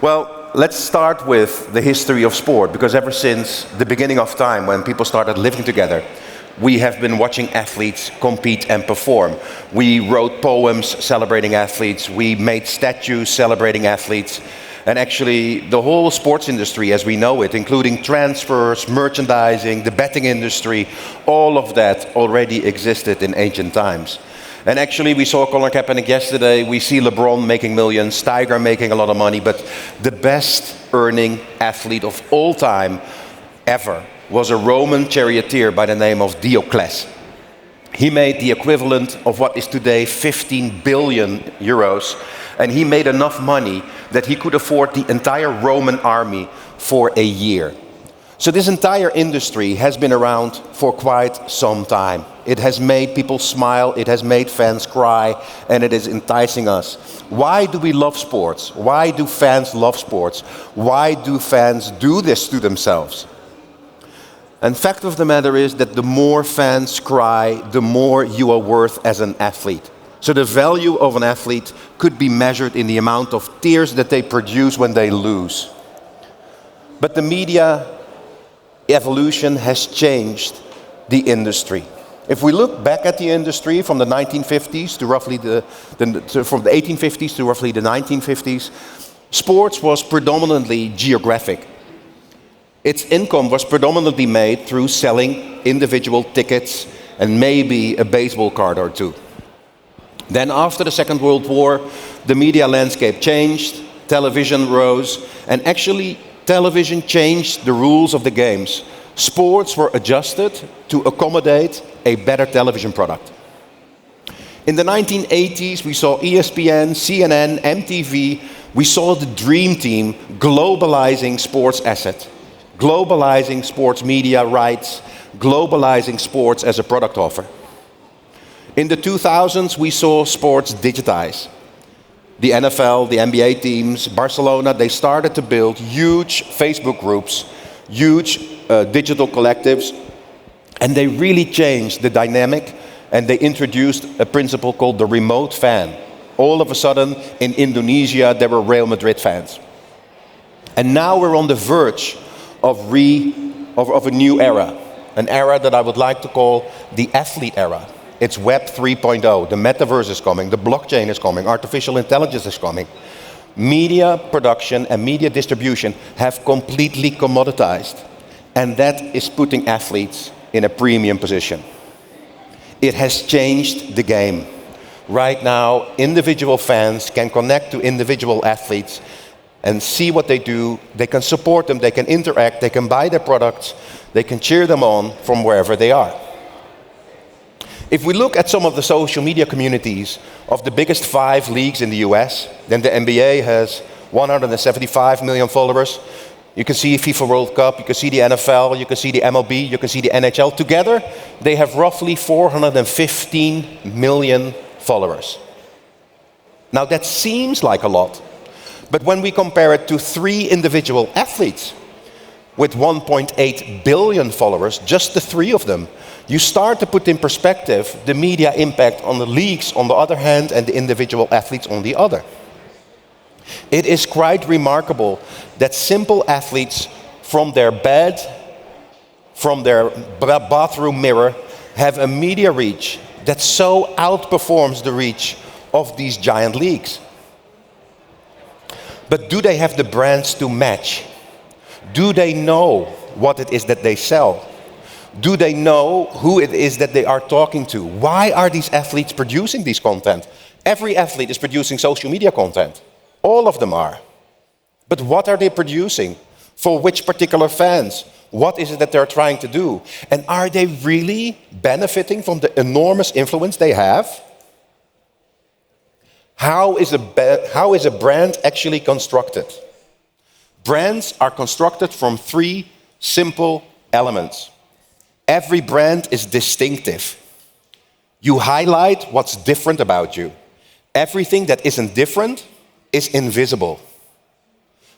Well, let's start with the history of sport, because ever since the beginning of time, when people started living together, we have been watching athletes compete and perform. We wrote poems celebrating athletes, we made statues celebrating athletes, and actually the whole sports industry as we know it, including transfers, merchandising, the betting industry, all of that already existed in ancient times. And actually we saw Colin Kaepernick yesterday, we see LeBron making millions, Tiger making a lot of money, but the best earning athlete of all time ever was a Roman charioteer by the name of Diocles. He made the equivalent of what is today 15 billion euros, and he made enough money that he could afford the entire Roman army for a year. So this entire industry has been around for quite some time. It has made people smile, it has made fans cry, and it is enticing us. Why do we love sports? Why do fans love sports? Why do fans do this to themselves? And fact of the matter is that the more fans cry, the more you are worth as an athlete. So the value of an athlete could be measured in the amount of tears that they produce when they lose. But the media evolution has changed the industry. If we look back at the industry from the 1950s to roughly from the 1850s to roughly the 1950s, sports was predominantly geographic. Its income was predominantly made through selling individual tickets and maybe a baseball card or two. Then after the Second World War, the media landscape changed, television rose, and actually television changed the rules of the games. Sports were adjusted to accommodate a better television product. In the 1980s, we saw ESPN, CNN, MTV. We saw the dream team globalizing sports asset, globalizing sports media rights, globalizing sports as a product offer. In the 2000s, we saw sports digitize. The NFL, the NBA teams, Barcelona, they started to build huge Facebook groups, huge digital collectives, and they really changed the dynamic, and they introduced a principle called the remote fan. All of a sudden, in Indonesia, there were Real Madrid fans. And now we're on the verge of a new era, an era that I would like to call the athlete era. It's Web 3.0, the metaverse is coming, the blockchain is coming, artificial intelligence is coming. Media production and media distribution have completely commoditized, and that is putting athletes in a premium position. It has changed the game. Right now, individual fans can connect to individual athletes and see what they do. They can support them, they can interact, they can buy their products, they can cheer them on from wherever they are. If we look at some of the social media communities of the biggest 5 leagues in the US, then the NBA has 175 million followers. You can see FIFA World Cup, you can see the NFL, you can see the MLB, you can see the NHL. Together, they have roughly 415 million followers. Now that seems like a lot, but when we compare it to 3 individual athletes with 1.8 billion followers, just the 3 of them, you start to put in perspective the media impact on the leagues on the other hand and the individual athletes on the other. It is quite remarkable that simple athletes from their bed, from their bathroom mirror, have a media reach that so outperforms the reach of these giant leagues. But do they have the brands to match? Do they know what it is that they sell? Do they know who it is that they are talking to? Why are these athletes producing this content? Every athlete is producing social media content. All of them are. But what are they producing? For which particular fans? What is it that they're trying to do? And are they really benefiting from the enormous influence they have? How is a brand actually constructed? Brands are constructed from 3 simple elements. Every brand is distinctive. You highlight what's different about you. Everything that isn't different is invisible.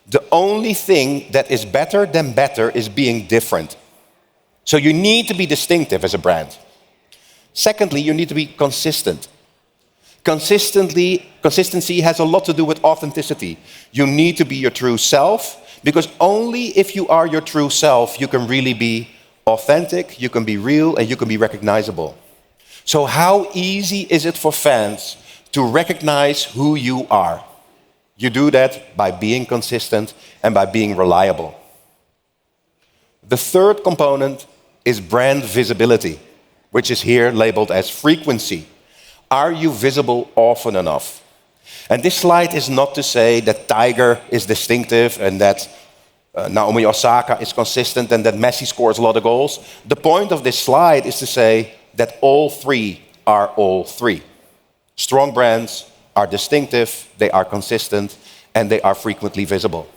The only thing that is better than better is being different. So you need to be distinctive as a brand. Secondly, you need to be consistent. Consistency has a lot to do with authenticity. You need to be your true self, because only if you are your true self, you can really be authentic, you can be real, and you can be recognizable. So how easy is it for fans to recognize who you are? You do that by being consistent and by being reliable. The third component is brand visibility, which is here labeled as frequency. Are you visible often enough? And this slide is not to say that Tiger is distinctive and that Naomi Osaka is consistent and that Messi scores a lot of goals. The point of this slide is to say that all three are all three. Strong brands are distinctive, they are consistent, and they are frequently visible.